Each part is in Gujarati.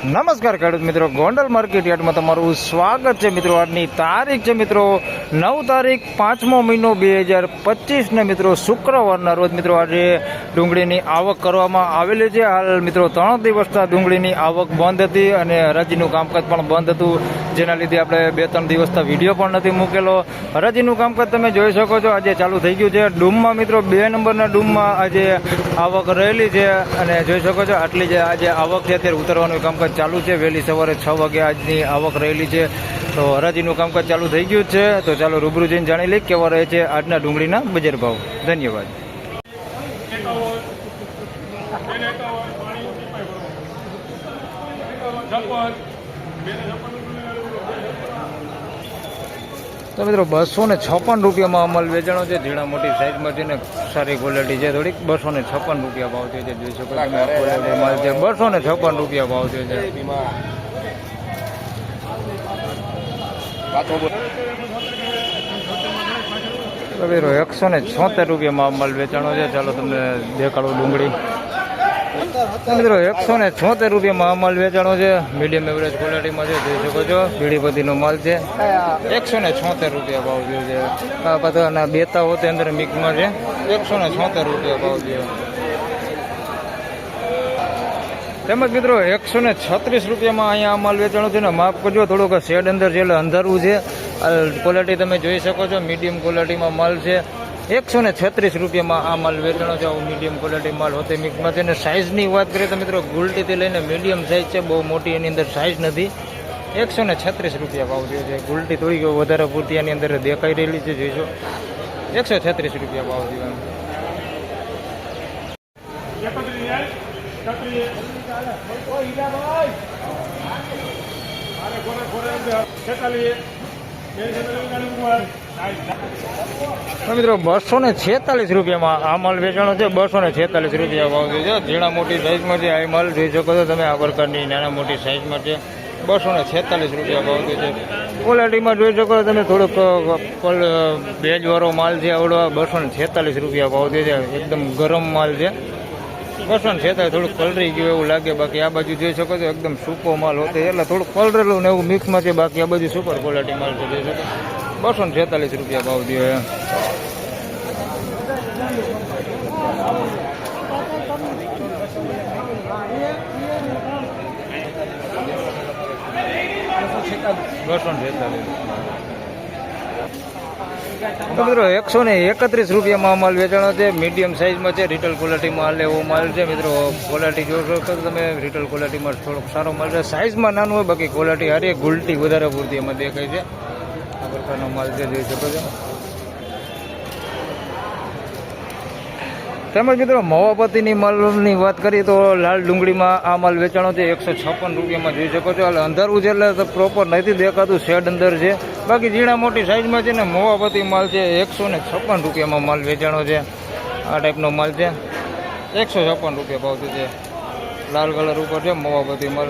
નમસ્કાર ખેડૂત મિત્રો, ગોંડલ માર્કેટ યાર્ડમાં તમારું સ્વાગત છે મિત્રો. આજની તારીખ છે મિત્રો 9 તારીખ 5મો મહિનો 2025 મિત્રો શુક્રવારના રોજ મિત્રો આજે ડુંગળીની આવક કરવામાં આવેલી છે. હાલ મિત્રો 3 દિવસના ડુંગળીની આવક બંધ હતી અને હરાજીનું કામકાજ પણ બંધ હતું, જેના લીધે આપણે 2-3 દિવસના વિડીયો પણ નથી મૂકેલો. હરાજીનું કામકાજ તમે જોઈ શકો છો આજે ચાલુ થઈ ગયું છે. ડૂમમાં મિત્રો 2 નંબરના ડૂમમાં આજે આવક રહેલી છે અને જોઈ શકો છો આટલી જે આજે આવક છે અત્યારે ઉતરવાનું કામકાજ ચાલુ છે. વહેલી સવારે 6 વાગે આજની આવક રહેલી છે, તો હરાજીનું કામકાજ ચાલુ થઈ ગયું છે. તો ચાલો રૂબરૂ જઈને જાણી લઈએ કેવા રહે છે આજના ડુંગળીના બજાર ભાવ. ધન્યવાદ. તો મિત્રો 256 રૂપિયામાં અમલ વેચાણો છે. ઝીણા મોટી સાઈઝમાં છે ને સારી ક્વોલિટી છે થોડીક. 256 રૂપિયા ભાવ થયો છે. જોઈ શકો તમે ક્વોલિટી માલ છે. 256 રૂપિયા ભાવ થયો છે. તો મિત્રો 176 રૂપિયામાં અમલ વેચાણો છે. ચાલો તમને દેખાડો ડુંગળી. મિત્રો 176 રૂપિયામાં અમલ વેચાણો છે. મીડિયમ એવરેજ ક્વોલિટીમાં છે. જોઈ શકો છો પીળીપતિનો માલ છે. 176 રૂપિયા ભાવ થયો છે. આ બધાના બેતા હોતે અંદર મિક્સમાં છે. 176 રૂપિયા ભાવ થયો. તેમજ મિત્રો 136 રૂપિયામાં અહીંયા માલ વેચાણો છે ને માફ કરજો થોડુંક શેડ અંદર છે એટલે અંધારું છે. ક્વોલિટી તમે જોઈ શકો છો મીડિયમ ક્વોલિટીમાં માલ છે. 136 રૂપિયામાં આ માલ વેચાણો છે. મીડિયમ ક્વોલિટી માલ હોતે મિક્સમાં છે. અને સાઇઝની વાત કરીએ તો મિત્રો ગુલટીથી લઈને મીડિયમ સાઇઝ છે, બહુ મોટી એની અંદર સાઇઝ નથી. 136 રૂપિયા ભાવ થયો છે. ગુલટી થોડી વધારે પૂરતી એની અંદર દેખાઈ રહેલી છે. જોઈશો 136 રૂપિયા ભાવ થયો. મિત્રો 246 રૂપિયામાં આ માલ વેચાણો છે. 246 રૂપિયા ભાવ થયો છે. ઝીણા મોટી સાઈઝમાં છે આ માલ જોઈ શકો છો તમે. આ પ્રકારની નાના મોટી સાઈઝમાં છે. 246 રૂપિયા ભાવ થયો છે. ક્વોલિટીમાં જોઈ શકો છો તમે થોડોક ભેજવાળો માલ છે. આવડો 246 રૂપિયા ભાવ થયો છે. એકદમ ગરમ માલ છે. 246 થોડુંક કલરી ગયું એવું લાગે. બાકી આ બાજુ જોઈ શકો છો એકદમ સૂકો માલ હોતો એટલે થોડુંક કલરેલું ને એવું મિક્સમાં છે. બાકી આ બાજુ સુપર ક્વોલિટી માલ છે. જોઈ શકો 246 રૂપિયા ભાવ થયો. તો મિત્રો 131 રૂપિયામાં માલ વેચાણો છે. મીડિયમ સાઇઝમાં છે. રિટેલ ક્વોલિટીમાં હાલે એવો માલ છે. મિત્રો ક્વોલિટી જોશો તો તમે રિટેલ ક્વોલિટીમાં થોડોક સારો માલ છે. સાઇઝમાં નાનું હોય બાકી ક્વોલિટી હારી. ગુલટી વધારે પૂરતી એમાં દેખાય છે. આ પ્રકારનો માલ છે. જોઈ શકો છો. તેમજ મિત્રો મવાપતિની માલની વાત કરીએ તો લાલ ડુંગળીમાં આ માલ વેચાણો છે. 156 રૂપિયામાં જોઈ શકો છો. અંધારું છે એટલે પ્રોપર નથી દેખાતું, શેડ અંદર છે. બાકી ઝીણા મોટી સાઈઝમાં છે ને મવાપતિ માલ છે. 156 રૂપિયામાં માલ વેચાણો છે. આ ટાઈપનો માલ છે. 156 રૂપિયા ભાવ છે. લાલ કલર ઉપર છે મવાપતિ માલ.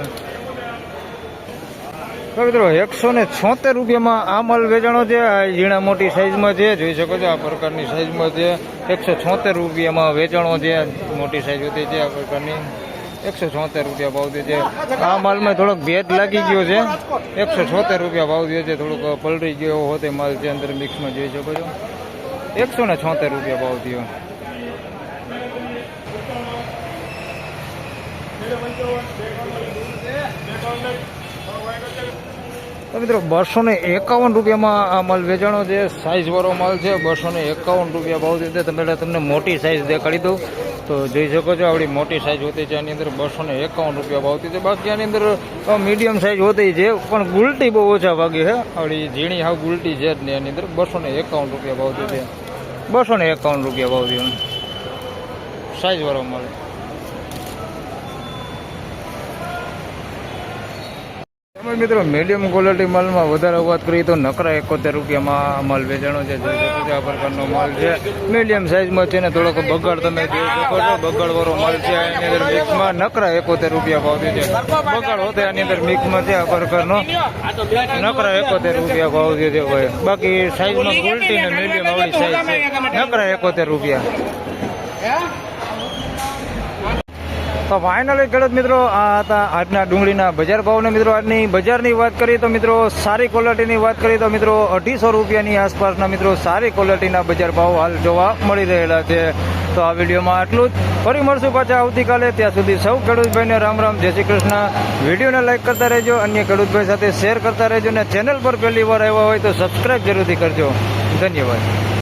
મિત્રો 176 રૂપિયામાં આ માલ વેચાણો છે. ઝીણા મોટી સાઈઝમાં છે. જોઈ શકો છો આ પ્રકારની સાઈઝમાં છે. 176 રૂપિયામાં વેચાણો છે. મોટી સાઈઝ હોતી છે આ પ્રકારની. 176 રૂપિયા ભાવ છે. આ માલમાં થોડોક ભેજ લાગી ગયો છે. 176 રૂપિયા ભાવ છે. થોડુંક પલળી ગયો એવો હોતે માલ છે અંદર મિક્સમાં જોઈ શકો છો. 176 રૂપિયા ભાવ થયો. તો મિત્રો 251 રૂપિયામાં આ માલ વેચાણો છે. સાઇઝવાળો માલ છે. 251 રૂપિયા ભાવ છે. તમને મોટી સાઇઝ દેખાડી દઉં તો જોઈ શકો છો આવડી મોટી સાઇઝ હોતી છે. આની અંદર 251 રૂપિયા ભાવ છે. બાકી આની અંદર મીડિયમ સાઇઝ હોતી છે પણ ગુલટી બહુ ઓછા ભાગી છે. આવડી ઝીણી હાવ ગુલટી છે જ નહીં. આની અંદર 251 રૂપિયા ભાવ છે. 251 રૂપિયા ભાવ છે સાઇઝવાળો માલ. મિત્રો મીડિયમ ક્વોલિટી માલમાં વધારે વાત કરીએ તો નકરા 71 રૂપિયામાં માલ વેચાણો છે. જોઈ શકો છો આ પ્રકારનો માલ છે. મીડિયમ સાઇઝમાં છે ને થોડોક બગાડ તમે જોઈ શકો છો. બગાડવાળો માલ છે. એની અંદર મિક્સમાં નકરા 71 રૂપિયા ભાવ છે. બગાડ હોતે આની અંદર મિક્સમાં છે આ પ્રકારનો. નકરા 71 રૂપિયા ભાવ છે ભાઈ. બાકી સાઇઝમાં ક્વોલિટી ને મીડિયમ આવડી સાઇઝ છે. નકરા 71 રૂપિયા. તો ફાઇનલી ખેડૂત મિત્રો આ હતા આજના ડુંગળીના બજાર ભાવને મિત્રો. આજની બજારની વાત કરીએ તો મિત્રો સારી ક્વોલિટીની વાત કરીએ તો મિત્રો 250 રૂપિયાની આસપાસના મિત્રો સારી ક્વોલિટીના બજાર ભાવ હાલ જોવા મળી રહેલા છે. તો આ વિડીયોમાં આટલું જ. ફરી મળશું પાછા આવતીકાલે. ત્યાં સુધી સૌ ખેડૂતભાઈને રામ રામ, જય શ્રી કૃષ્ણ. વિડીયોને લાઈક કરતા રહેજો, અન્ય ખેડૂતભાઈ સાથે શેર કરતા રહેજો, અને ચેનલ પર પહેલી વાર આવ્યા હોય તો સબસ્ક્રાઈબ જરૂરથી કરજો. ધન્યવાદ.